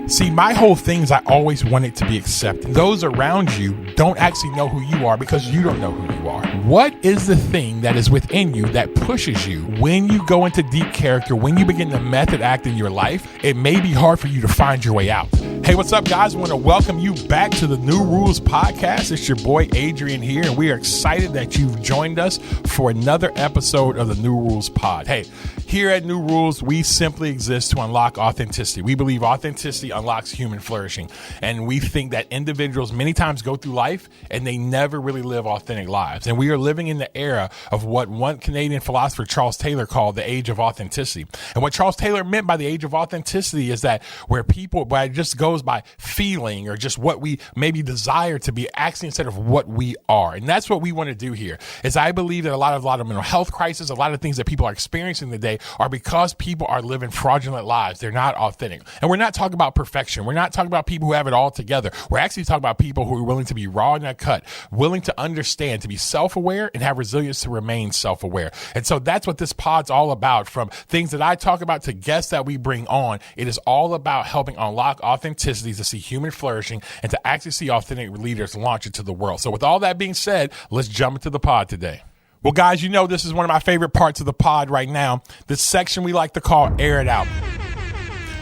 See, my whole thing is I always wanted to be accepted. Those around you don't actually know who you are because you don't know who you are. What is the thing that is within you that pushes you when you go into deep character, when you begin to method act in your life? It may be hard for you to find your way out. Hey, what's up, guys? I want to welcome you back to the New Rules Podcast. It's your boy Adrian here, and we are excited that you've joined us for another episode of the New Rules Pod. Hey, here at New Rules, we simply exist to unlock authenticity. We believe authenticity unlocks human flourishing, and we think that individuals many times go through life and they never really live authentic lives. And we are living in the era of what one Canadian philosopher, Charles Taylor, called the age of authenticity. And what Charles Taylor meant by the age of authenticity is that where it just goes by feeling or just what we maybe desire to be, actually instead of what we are. And that's what we want to do here. Is I believe that a lot of mental health crises, a lot of things that people are experiencing today are because people are living fraudulent lives. They're not authentic. And we're not talking about perfection. We're not talking about people who have it all together. We're actually talking about people who are willing to be raw in that cut, willing to understand, to be self-aware and have resilience to remain self-aware. And so that's what this pod's all about. From things that I talk about to guests that we bring on, it is all about helping unlock authenticity to see human flourishing and to actually see authentic leaders launch into the world. So with all that being said, let's jump into the pod today. Well, guys, you know this is one of my favorite parts of the pod right now, this section we like to call Air It Out.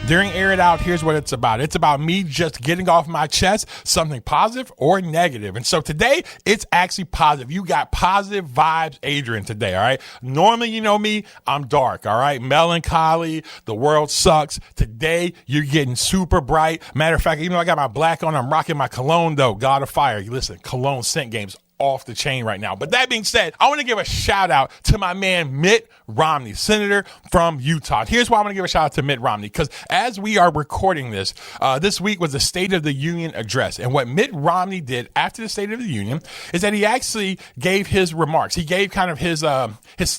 During Air It Out, here's what it's about. It's about me just getting off my chest something positive or negative. And so today, it's actually positive. You got positive vibes, Adrian, today, all right? Normally, you know me, I'm dark, all right? Melancholy, the world sucks. Today, you're getting super bright. Matter of fact, even though I got my black on, I'm rocking my cologne, though. God of Fire. Listen, cologne scent game's off the chain right now. But that being said, I want to give a shout out to my man, Mitt Romney, senator from Utah. Here's why I want to give a shout out to Mitt Romney, because as we are recording this, this week was the State of the Union address. And what Mitt Romney did after the State of the Union is that he actually gave his remarks. He gave kind of his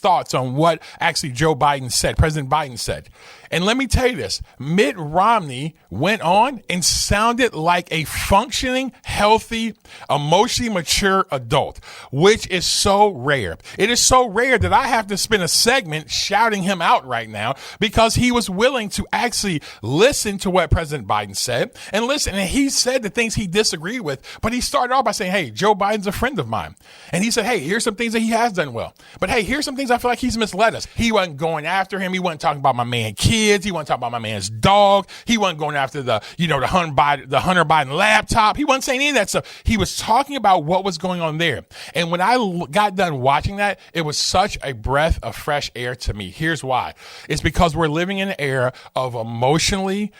thoughts on what actually Joe Biden said, President Biden said. And let me tell you this, Mitt Romney went on and sounded like a functioning, healthy, emotionally mature adult, which is so rare. It is so rare that I have to spend a segment shouting him out right now because he was willing to actually listen to what President Biden said and listen. And he said the things he disagreed with, but he started off by saying, hey, Joe Biden's a friend of mine. And he said, hey, here's some things that he has done well. But hey, here's some things I feel like he's misled us. He wasn't going after him. He wasn't talking about my man kids. He wasn't talking about my man's dog. He wasn't going after the Hunter Biden laptop. He wasn't saying any of that stuff. He was talking about what was going on there. And when I got done watching that, it was such a breath of fresh air to me. Here's why. It's because we're living in an era of emotionally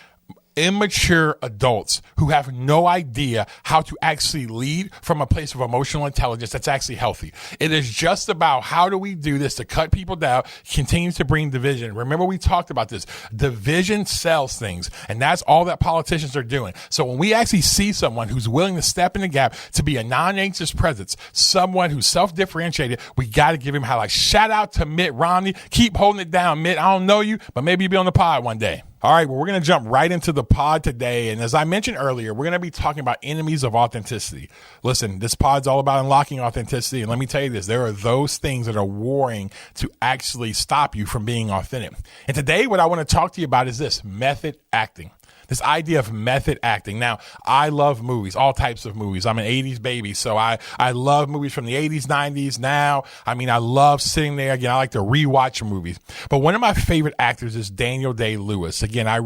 immature adults who have no idea how to actually lead from a place of emotional intelligence that's actually healthy. It is just about how do we do this to cut people down, continue to bring division. Remember, we talked about this. Division sells things, and that's all that politicians are doing. So when we actually see someone who's willing to step in the gap to be a non-anxious presence, someone who's self-differentiated, we got to give him highlights. Shout out to Mitt Romney. Keep holding it down, Mitt. I don't know you, but maybe you'll be on the pod one day. All right, well, we're going to jump right into the pod today. And as I mentioned earlier, we're going to be talking about enemies of authenticity. Listen, this pod's all about unlocking authenticity. And let me tell you this, there are those things that are warring to actually stop you from being authentic. And today, what I want to talk to you about is this: method acting. This idea of method acting. Now, I love movies, all types of movies. I'm an 80s baby, so I love movies from the 80s, 90s. Now, I love sitting there. Again, I like to rewatch movies. But one of my favorite actors is Daniel Day-Lewis. Again, I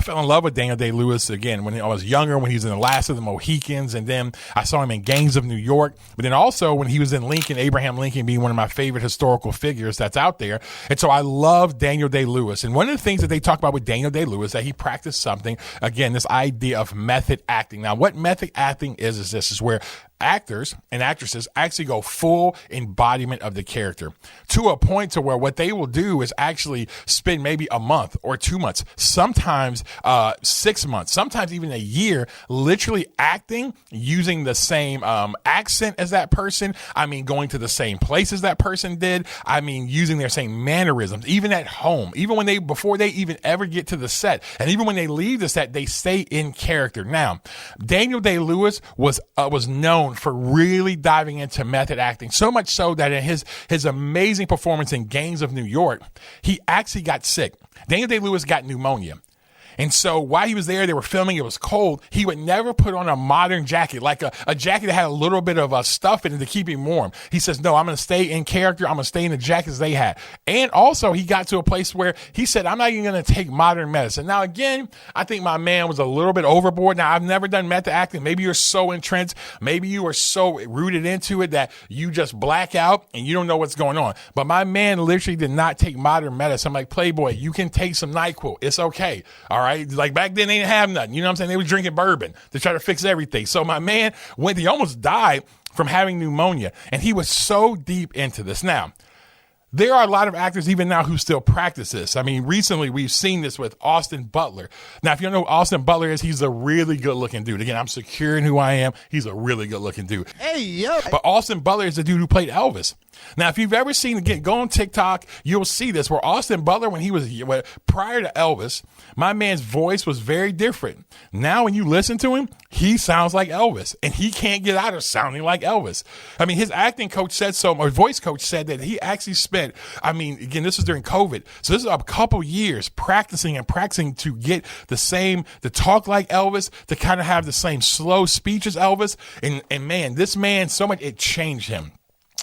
fell in love with Daniel Day-Lewis, again, when I was younger, when he was in The Last of the Mohicans, and then I saw him in Gangs of New York. But then also when he was in Lincoln, Abraham Lincoln being one of my favorite historical figures that's out there. And so I love Daniel Day-Lewis. And one of the things that they talk about with Daniel Day-Lewis is that he practiced something. Again, this idea of method acting. Now, what method acting is this is where actors and actresses actually go full embodiment of the character to a point to where what they will do is actually spend maybe a month or 2 months, sometimes 6 months, sometimes even a year, literally acting using the same accent as that person. Going to the same place as that person did. Using their same mannerisms, even at home, even before they even ever get to the set. And even when they leave the set, they stay in character. Now, Daniel Day-Lewis was known for really diving into method acting, so much so that in his amazing performance in Gangs of New York, he actually got sick. Daniel Day-Lewis got pneumonia. And so while he was there, they were filming, it was cold. He would never put on a modern jacket, like a jacket that had a little bit of stuff in it to keep him warm. He says, no, I'm going to stay in character. I'm going to stay in the jackets they had. And also he got to a place where he said, I'm not even going to take modern medicine. Now, again, I think my man was a little bit overboard. Now, I've never done method acting. Maybe you're so entrenched. Maybe you are so rooted into it that you just black out and you don't know what's going on. But my man literally did not take modern medicine. I'm like, Playboy, you can take some NyQuil. It's okay. All right. Like back then they didn't have nothing. You know what I'm saying? They were drinking bourbon to try to fix everything. So my man he almost died from having pneumonia, and he was so deep into this. Now, there are a lot of actors even now who still practice this. I mean, recently we've seen this with Austin Butler. Now, if you don't know who Austin Butler is, he's a really good looking dude. Again, I'm secure in who I am. He's a really good looking dude. Hey, yo. But Austin Butler is the dude who played Elvis. Now, if you've ever seen, again, go on TikTok, you'll see this, where Austin Butler, when he was prior to Elvis, my man's voice was very different. Now, when you listen to him, he sounds like Elvis, and he can't get out of sounding like Elvis. I mean, his acting coach said so, or voice coach said that he actually spent, I mean, again, this was during COVID, so this is a couple years practicing to get to talk like Elvis, to kind of have the same slow speech as Elvis, and man, this man, so much, it changed him.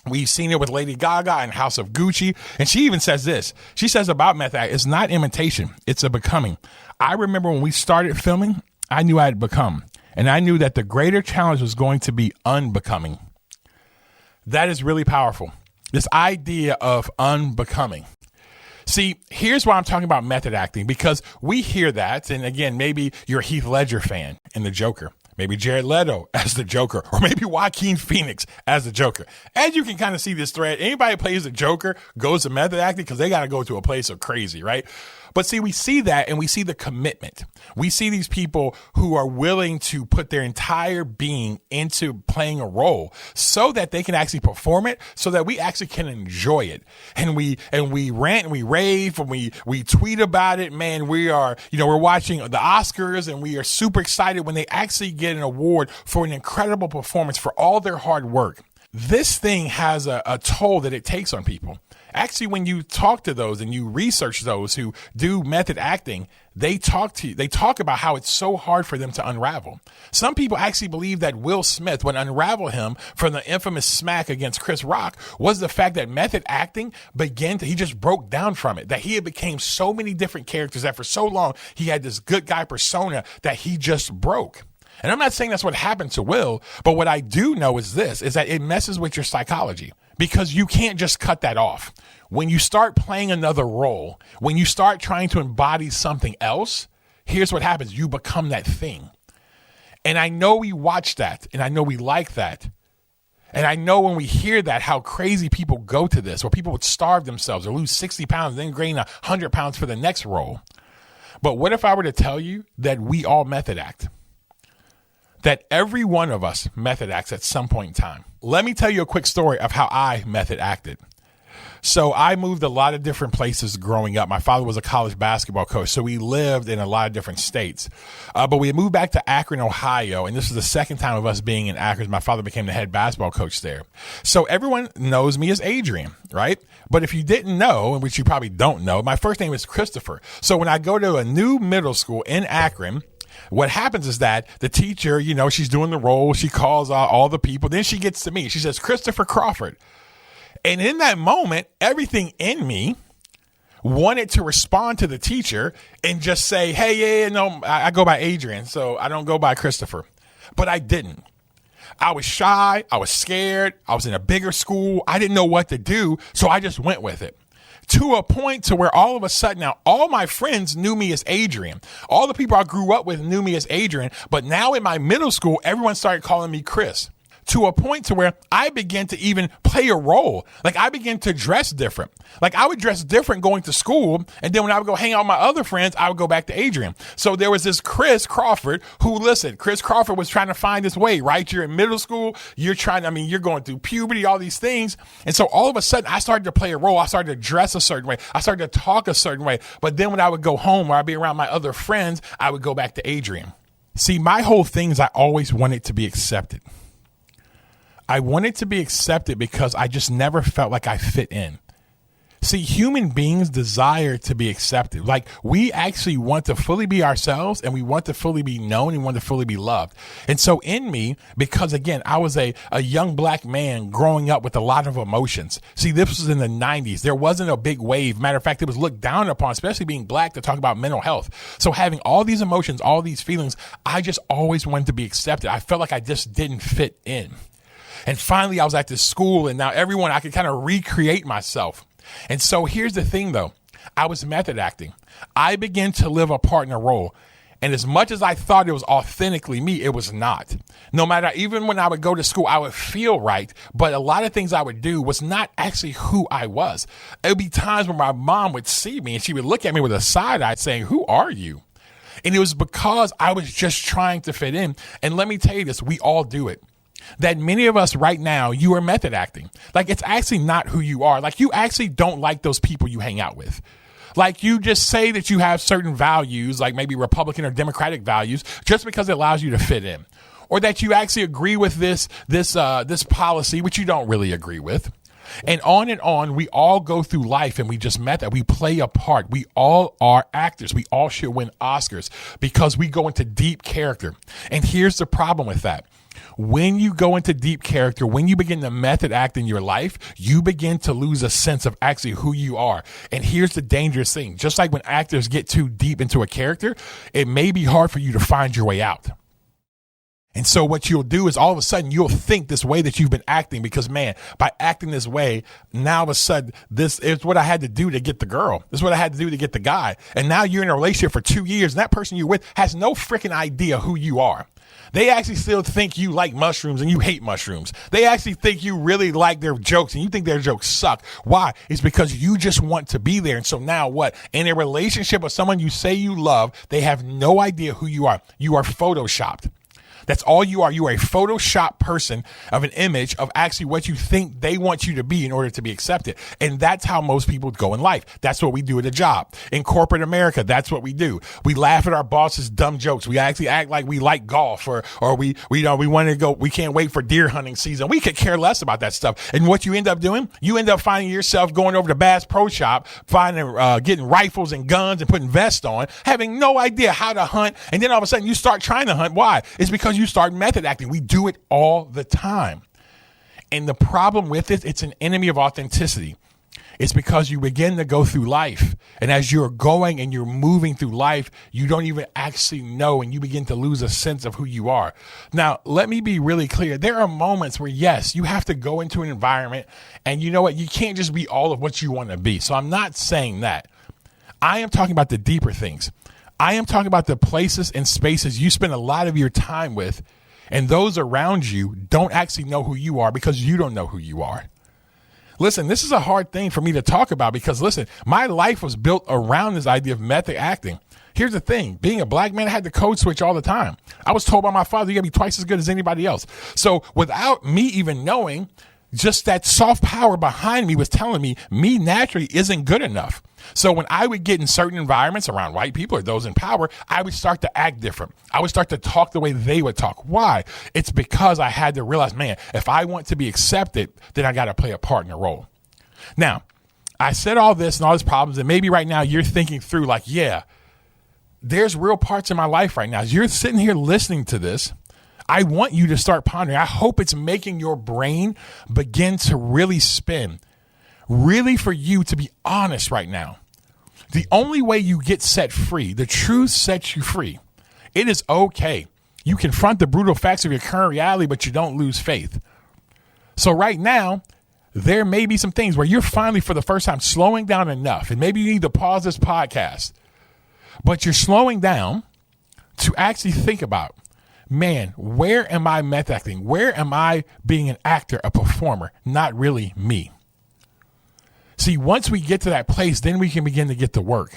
We've seen it with Lady Gaga and House of Gucci. And she even says this. She says about method act, it's not imitation. It's a becoming. I remember when we started filming, I knew I had become. And I knew that the greater challenge was going to be unbecoming. That is really powerful. This idea of unbecoming. See, here's why I'm talking about method acting, because we hear that. And again, maybe you're a Heath Ledger fan in The Joker. Maybe Jared Leto as the Joker, or maybe Joaquin Phoenix as the Joker. As you can kind of see this thread, anybody who plays the Joker goes to method acting because they got to go to a place of crazy, right? But see, we see that, and we see the commitment. We see these people who are willing to put their entire being into playing a role so that they can actually perform it, so that we actually can enjoy it. And we rant and we rave and we tweet about it. Man, we're watching the Oscars, and we are super excited when they actually get an award for an incredible performance for all their hard work. This thing has a toll that it takes on people. Actually, when you talk to those and you research those who do method acting, they talk about how it's so hard for them to unravel. Some people actually believe that Will Smith would unravel him from the infamous smack against Chris Rock was the fact that method acting he just broke down from it, that he had became so many different characters that for so long he had this good guy persona that he just broke. And I'm not saying that's what happened to Will, but what I do know is that it messes with your psychology, because you can't just cut that off. When you start playing another role, when you start trying to embody something else, here's what happens. You become that thing. And I know we watch that, and I know we like that. And I know when we hear that, how crazy people go to this, where people would starve themselves or lose 60 pounds, then gain 100 pounds for the next role. But what if I were to tell you that we all method act? That every one of us method acts at some point in time. Let me tell you a quick story of how I method acted. So I moved a lot of different places growing up. My father was a college basketball coach, so we lived in a lot of different states. But we moved back to Akron, Ohio, and this was the second time of us being in Akron. My father became the head basketball coach there. So everyone knows me as Adrian, right? But if you didn't know, which you probably don't know, my first name is Christopher. So when I go to a new middle school in Akron, what happens is that the teacher, she's doing the role. She calls out all the people. Then she gets to me. She says, Christopher Crawford. And in that moment, everything in me wanted to respond to the teacher and just say, hey, I go by Adrian, so I don't go by Christopher. But I didn't. I was shy. I was scared. I was in a bigger school. I didn't know what to do, so I just went with it. To a point to where all of a sudden now all my friends knew me as Adrian. All the people I grew up with knew me as Adrian. But now in my middle school, everyone started calling me Chris. To a point to where I began to even play a role. Like I began to dress different. Like I would dress different going to school. And then when I would go hang out with my other friends, I would go back to Adrian. So there was this Chris Crawford Chris Crawford was trying to find his way, right? You're in middle school. You're going through puberty, all these things. And so all of a sudden I started to play a role. I started to dress a certain way. I started to talk a certain way. But then when I would go home or I'd be around my other friends, I would go back to Adrian. See, my whole thing is I always wanted to be accepted. I wanted to be accepted because I just never felt like I fit in. See, human beings desire to be accepted. Like, we actually want to fully be ourselves, and we want to fully be known, and want to fully be loved. And so in me, because again, I was a young black man growing up with a lot of emotions. See, this was in the 90s. There wasn't a big wave. Matter of fact, it was looked down upon, especially being black, to talk about mental health. So having all these emotions, all these feelings, I just always wanted to be accepted. I felt like I just didn't fit in. And finally, I was at this school, and now I could kind of recreate myself. And so here's the thing, though. I was method acting. I began to live a partner role. And as much as I thought it was authentically me, it was not. No matter, even when I would go to school, I would feel right. But a lot of things I would do was not actually who I was. It would be times when my mom would see me and she would look at me with a side eye saying, "Who are you?" And it was because I was just trying to fit in. And let me tell you this, we all do it. That many of us right now, you are method acting. Like, it's actually not who you are. Like, you actually don't like those people you hang out with. Like, you just say that you have certain values, like maybe Republican or Democratic values, just because it allows you to fit in. Or that you actually agree with this policy, which you don't really agree with. And on, we all go through life and we just method. We play a part. We all are actors. We all should win Oscars because we go into deep character. And here's the problem with that. When you go into deep character, when you begin to method act in your life, you begin to lose a sense of actually who you are. And here's the dangerous thing. Just like when actors get too deep into a character, it may be hard for you to find your way out. And so what you'll do is all of a sudden you'll think this way that you've been acting because, man, by acting this way, now all of a sudden this is what I had to do to get the girl. This is what I had to do to get the guy. And now you're in a relationship for 2 years and that person you're with has no freaking idea who you are. They actually still think you like mushrooms and you hate mushrooms. They actually think you really like their jokes and you think their jokes suck. Why? It's because you just want to be there. And so now what? In a relationship with someone you say you love, they have no idea who you are. You are photoshopped. That's all you are. You are a Photoshop person of an image of actually what you think they want you to be in order to be accepted. And that's how most people go in life. That's what we do at a job. In corporate America, that's what we do. We laugh at our boss's dumb jokes. We actually act like we like golf or we want to go, we can't wait for deer hunting season. We could care less about that stuff. And what you end up doing, you end up finding yourself going over to Bass Pro Shop, getting rifles and guns and putting vests on, having no idea how to hunt. And then all of a sudden you start trying to hunt. Why? It's because you start method acting. We do it all the time. And the problem with it, it's an enemy of authenticity. It's because you begin to go through life. And as you're going and you're moving through life, you don't even actually know and you begin to lose a sense of who you are. Now, let me be really clear. There are moments where, yes, you have to go into an environment and you know what? You can't just be all of what you want to be. So I'm not saying that. I am talking about the deeper things. I am talking about the places and spaces you spend a lot of your time with, and those around you don't actually know who you are because you don't know who you are. Listen, this is a hard thing for me to talk about because, listen, my life was built around this idea of method acting. Here's the thing. Being a black man, I had to code switch all the time. I was told by my father, you got to be twice as good as anybody else. So without me even knowing, just that soft power behind me was telling me naturally isn't good enough. So when I would get in certain environments around white people or those in power, I would start to act different. I would start to talk the way they would talk. Why? It's because I had to realize, man, if I want to be accepted, then I got to play a partner role. Now, I said all this and all these problems, and maybe right now you're thinking through like, yeah, there's real parts in my life right now. As you're sitting here listening to this, I want you to start pondering. I hope it's making your brain begin to really spin. Really for you to be honest right now. The only way you get set free, the truth sets you free. It is okay. You confront the brutal facts of your current reality, but you don't lose faith. So right now, there may be some things where you're finally, for the first time, slowing down enough. And maybe you need to pause this podcast. But you're slowing down to actually think about, man, where am I method acting? Where am I being an actor, a performer, not really me? See, once we get to that place, then we can begin to get to work.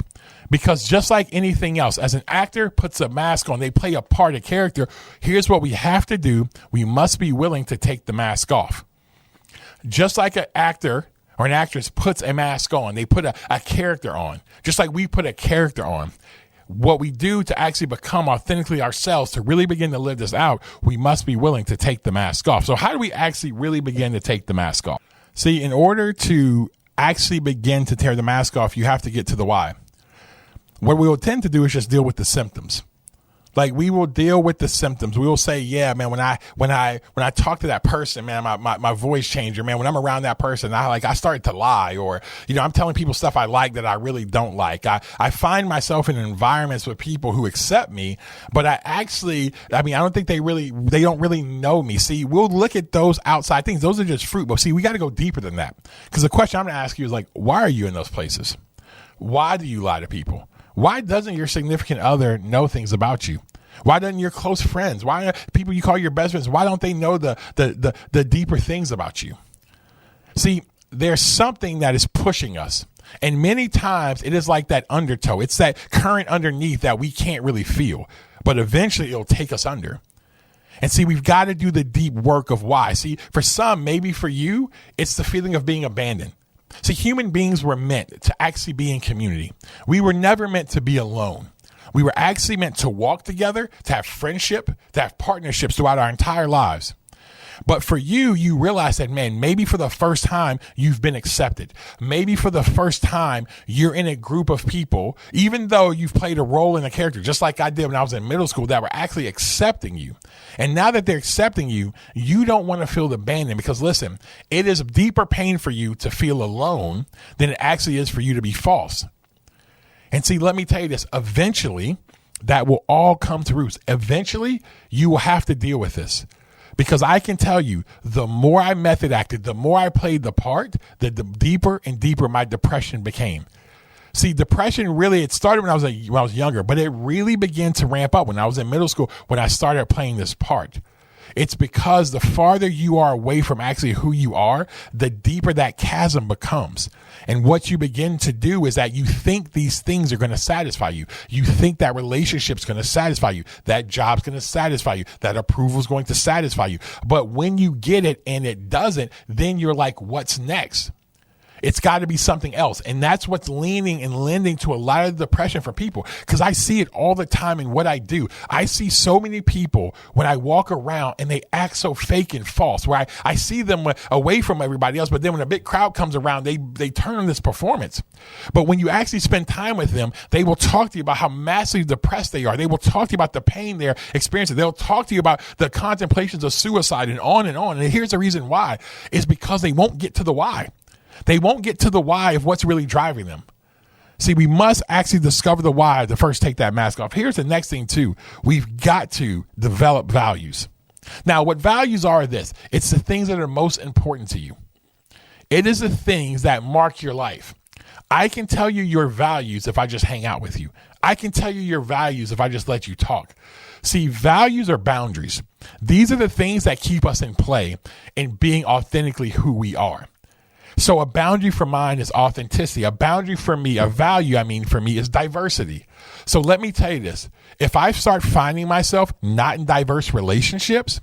Because just like anything else, as an actor puts a mask on, they play a part, a character. Here's what we have to do. We must be willing to take the mask off. Just like an actor or an actress puts a mask on, they put a character on. Just like we put a character on. What we do to actually become authentically ourselves, to really begin to live this out, we must be willing to take the mask off. So how do we actually really begin to take the mask off? See, in order to actually begin to tear the mask off, you have to get to the why. What we will tend to do is just deal with the symptoms. Like, we will deal with the symptoms. We will say, yeah, man, when I talk to that person, man, my voice changed, or man, when I'm around that person, I started to lie, or, I'm telling people stuff I like that I really don't like. I find myself in environments with people who accept me, but I don't think they don't really know me. See, we'll look at those outside things. Those are just fruit. But see, we got to go deeper than that. Because the question I'm going to ask you is, like, why are you in those places? Why do you lie to people? Why doesn't your significant other know things about you? Why doesn't your close friends, why people you call your best friends, why don't they know the deeper things about you? See, there's something that is pushing us. And many times it is like that undertow. It's that current underneath that we can't really feel, but eventually it'll take us under. And see, we've got to do the deep work of why. See, for some, maybe for you, it's the feeling of being abandoned. See, human beings were meant to actually be in community. We were never meant to be alone. We were actually meant to walk together, to have friendship, to have partnerships throughout our entire lives. But for you, you realize that, man, maybe for the first time you've been accepted. Maybe for the first time you're in a group of people, even though you've played a role in a character, just like I did when I was in middle school, that were actually accepting you. And now that they're accepting you, you don't want to feel abandoned, because listen, it is deeper pain for you to feel alone than it actually is for you to be false. And see, let me tell you this, eventually that will all come to roost. Eventually you will have to deal with this, because I can tell you, the more I method acted, the more I played the part, the deeper and deeper my depression became. See, depression really, it started when I was younger, but it really began to ramp up when I was in middle school, when I started playing this part. It's because the farther you are away from actually who you are, the deeper that chasm becomes. And what you begin to do is that you think these things are going to satisfy you. You think that relationship's going to satisfy you. That job's going to satisfy you. That approval's going to satisfy you. But when you get it and it doesn't, then you're like, what's next? It's got to be something else. And that's what's leaning and lending to a lot of depression for people, because I see it all the time in what I do. I see so many people when I walk around and they act so fake and false, where I see them away from everybody else. But then when a big crowd comes around, they turn on this performance. But when you actually spend time with them, they will talk to you about how massively depressed they are. They will talk to you about the pain they're experiencing. They'll talk to you about the contemplations of suicide and on and on. And here's the reason why. It's because they won't get to the why. They won't get to the why of what's really driving them. See, we must actually discover the why to first take that mask off. Here's the next thing too. We've got to develop values. Now, what values are this? It's the things that are most important to you. It is the things that mark your life. I can tell you your values if I just hang out with you. I can tell you your values if I just let you talk. See, values are boundaries. These are the things that keep us in play and being authentically who we are. So a boundary for mine is authenticity. A boundary for me, a value, for me is diversity. So let me tell you this. If I start finding myself not in diverse relationships,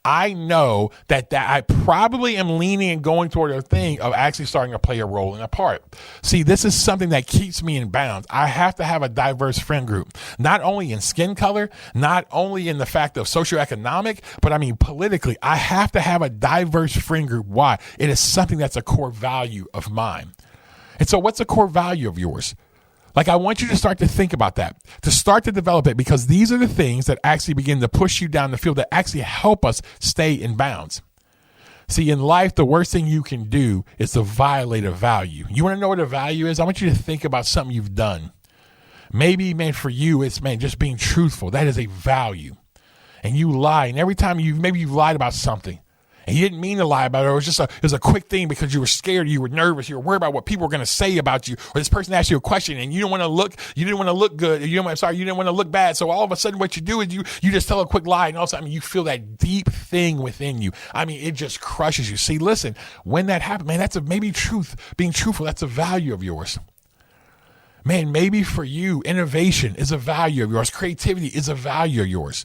I know that I probably am leaning and going toward a thing of actually starting to play a role in a part. See, this is something that keeps me in bounds. I have to have a diverse friend group, not only in skin color, not only in the fact of socioeconomic, but politically. I have to have a diverse friend group. Why? It is something that's a core value of mine. And so what's a core value of yours? I want you to start to think about that, to start to develop it, because these are the things that actually begin to push you down the field, that actually help us stay in bounds. See, in life, the worst thing you can do is to violate a value. You want to know what a value is? I want you to think about something you've done. Maybe, for you, it's, just being truthful. That is a value. And you lie. And every time you've lied about something, and you didn't mean to lie about it. It was a quick thing because you were scared, you were nervous, you were worried about what people were going to say about you, or this person asked you a question and you didn't want to look good. You didn't want to look bad. So all of a sudden what you do is you just tell a quick lie, and all of a sudden you feel that deep thing within you. It just crushes you. See, listen, when that happens, that's maybe truth, being truthful, that's a value of yours. Maybe for you, innovation is a value of yours. Creativity is a value of yours.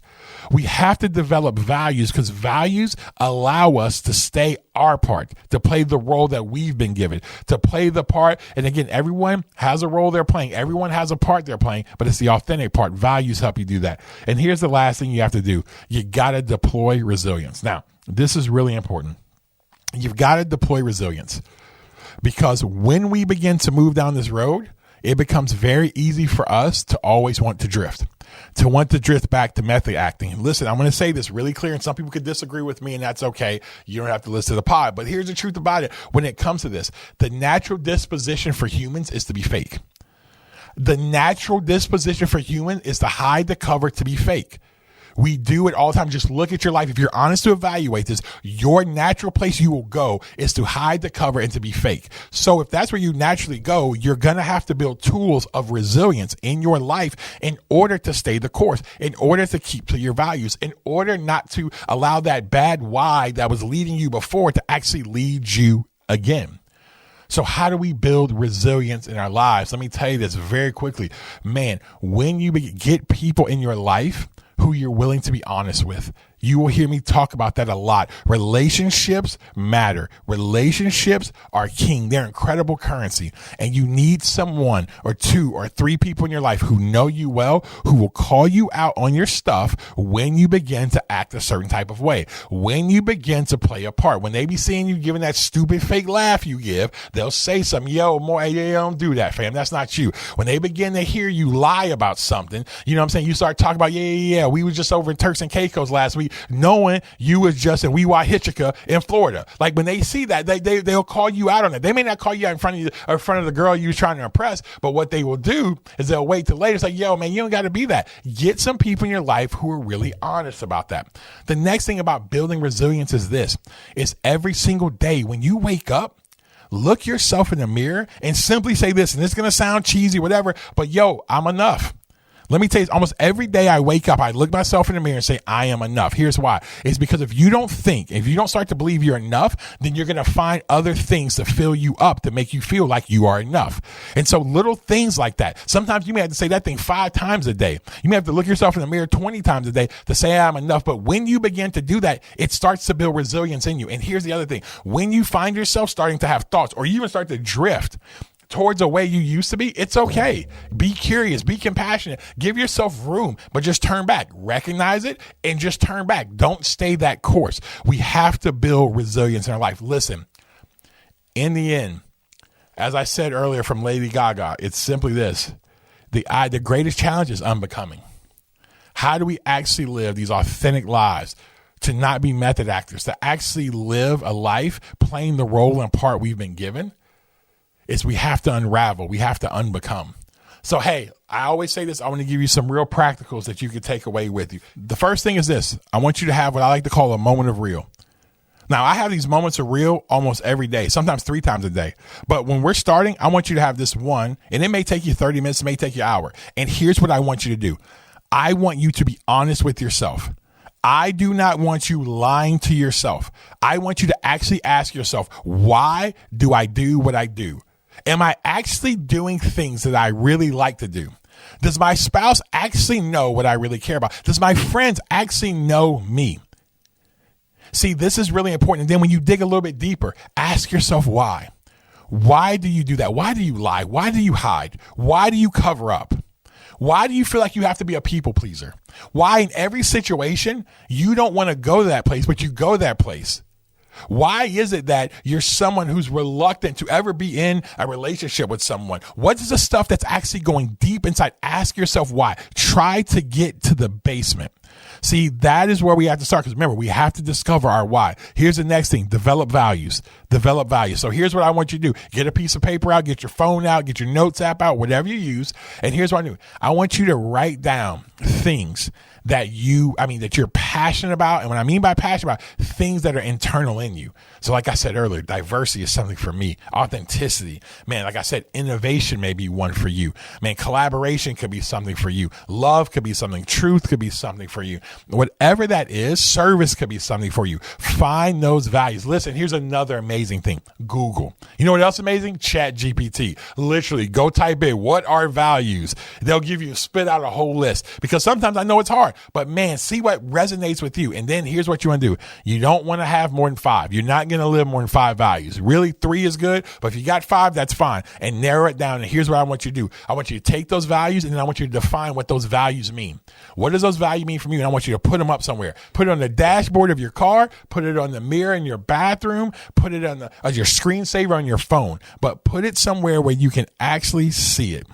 We have to develop values, because values allow us to stay our part, to play the role that we've been given, to play the part. And again, everyone has a role they're playing. Everyone has a part they're playing, but it's the authentic part. Values help you do that. And here's the last thing you have to do. You got to deploy resilience. Now, this is really important. You've got to deploy resilience. Because when we begin to move down this road, it becomes very easy for us to always want to drift back to method acting. Listen, I'm going to say this really clear, and some people could disagree with me, and that's okay. You don't have to listen to the pod. But here's the truth about it. When it comes to this, the natural disposition for humans is to be fake. The natural disposition for humans is to hide the cover, to be fake. We do it all the time. Just look at your life. If you're honest to evaluate this, your natural place you will go is to hide the cover and to be fake. So if that's where you naturally go, you're going to have to build tools of resilience in your life in order to stay the course, in order to keep to your values, in order not to allow that bad why that was leading you before to actually lead you again. So how do we build resilience in our lives? Let me tell you this very quickly. Man, when you get people in your life who you're willing to be honest with, you will hear me talk about that a lot. Relationships matter. Relationships are king. They're incredible currency. And you need someone or two or three people in your life who know you well, who will call you out on your stuff when you begin to act a certain type of way, when you begin to play a part. When they be seeing you giving that stupid fake laugh you give, they'll say something, yo, more, hey, don't do that, fam. That's not you. When they begin to hear you lie about something, you know what I'm saying? You start talking about, yeah, we was just over in Turks and Caicos last week, knowing you was just in Weehawken in Florida. Like when they see that, they'll call you out on it. They may not call you out in front of you or in front of the girl you was trying to impress, but what they will do is they'll wait till later. It's like, yo, man, you don't got to be that. Get some people in your life who are really honest about that. The next thing about building resilience is this: is every single day when you wake up, look yourself in the mirror and simply say this, and it's going to sound cheesy, whatever, but yo, I'm enough. Let me tell you, almost every day I wake up, I look myself in the mirror and say, I am enough. Here's why. It's because if you don't start to believe you're enough, then you're going to find other things to fill you up to make you feel like you are enough. And so little things like that. Sometimes you may have to say that thing 5 times a day. You may have to look yourself in the mirror 20 times a day to say I'm enough. But when you begin to do that, it starts to build resilience in you. And here's the other thing. When you find yourself starting to have thoughts or you even start to drift towards a way you used to be, it's okay. Be curious, be compassionate, give yourself room, but just turn back, recognize it and just turn back. Don't stay that course. We have to build resilience in our life. Listen, in the end, as I said earlier from Lady Gaga, it's simply this: the greatest challenge is unbecoming. How do we actually live these authentic lives? To not be method actors, to actually live a life playing the role and part we've been given. Is we have to unravel. We have to unbecome. So, hey, I always say this. I want to give you some real practicals that you can take away with you. The first thing is this. I want you to have what I like to call a moment of real. Now, I have these moments of real almost every day, sometimes 3 times a day. But when we're starting, I want you to have this one, and it may take you 30 minutes, it may take you an hour. And here's what I want you to do. I want you to be honest with yourself. I do not want you lying to yourself. I want you to actually ask yourself, why do I do what I do? Am I actually doing things that I really like to do? Does my spouse actually know what I really care about? Does my friends actually know me? See, this is really important. And then when you dig a little bit deeper, ask yourself why. Why do you do that? Why do you lie? Why do you hide? Why do you cover up? Why do you feel like you have to be a people pleaser? Why in every situation you don't want to go to that place, but you go to that place? Why is it that you're someone who's reluctant to ever be in a relationship with someone? What is the stuff that's actually going deep inside? Ask yourself why. Try to get to the basement. See, that is where we have to start. Because remember, we have to discover our why. Here's the next thing. Develop values. Develop values. So here's what I want you to do. Get a piece of paper out, get your phone out, get your notes app out, whatever you use. And here's what I do. I want you to write down things that you're passionate about. And when I mean by passionate about, things that are internal in you. So like I said earlier, diversity is something for me. Authenticity, man, like I said, innovation may be one for you. Man, collaboration could be something for you. Love could be something. Truth could be something for you. Whatever that is, service could be something for you. Find those values. Listen, here's another amazing thing. Google. You know what else is amazing? Chat GPT. Literally, go type in, what are values? They'll give you, spit out a whole list. Because sometimes I know it's hard. smart, but man, see what resonates with you. And then here's what you want to do. You don't want to have more than 5. You're not going to live more than 5 values. Really, 3 is good, but if you got 5, that's fine. And narrow it down. And here's what I want you to do. I want you to take those values, and then I want you to define what those values mean. What does those values mean from you? And I want you to put them up somewhere. Put it on the dashboard of your car, put it on the mirror in your bathroom, put it on your screensaver on your phone, but put it somewhere where you can actually see it.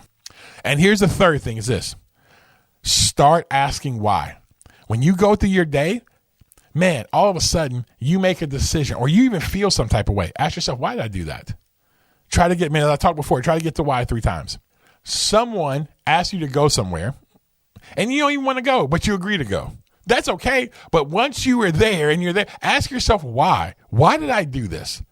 And here's the third thing is this. Start asking why. When you go through your day, man, all of a sudden you make a decision or you even feel some type of way. Ask yourself, why did I do that? Try to get, man, as I talked before, try to get to why 3 times. Someone asked you to go somewhere and you don't even want to go, but you agree to go. That's okay. But once you are there and you're there, ask yourself why. Why did I do this?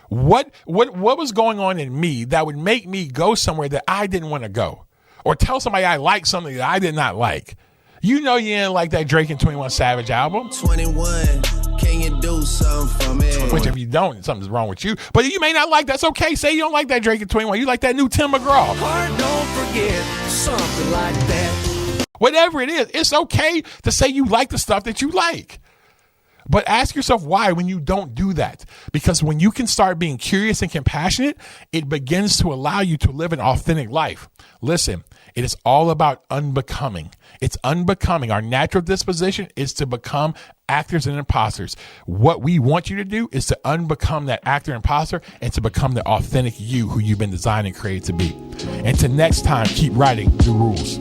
What was going on in me that would make me go somewhere that I didn't want to go? Or tell somebody I like something that I did not like. You know you didn't like that Drake and 21 Savage album. 21, can you do something for me? Which if you don't, something's wrong with you. But you may not like that's okay. Say you don't like that Drake and 21. You like that new Tim McGraw. Heart don't forget something like that. Whatever it is, it's okay to say you like the stuff that you like. But ask yourself why when you don't do that. Because when you can start being curious and compassionate, it begins to allow you to live an authentic life. Listen, it is all about unbecoming. It's unbecoming. Our natural disposition is to become actors and imposters. What we want you to do is to unbecome that actor and imposter and to become the authentic you who you've been designed and created to be. And to next time, keep writing new rules.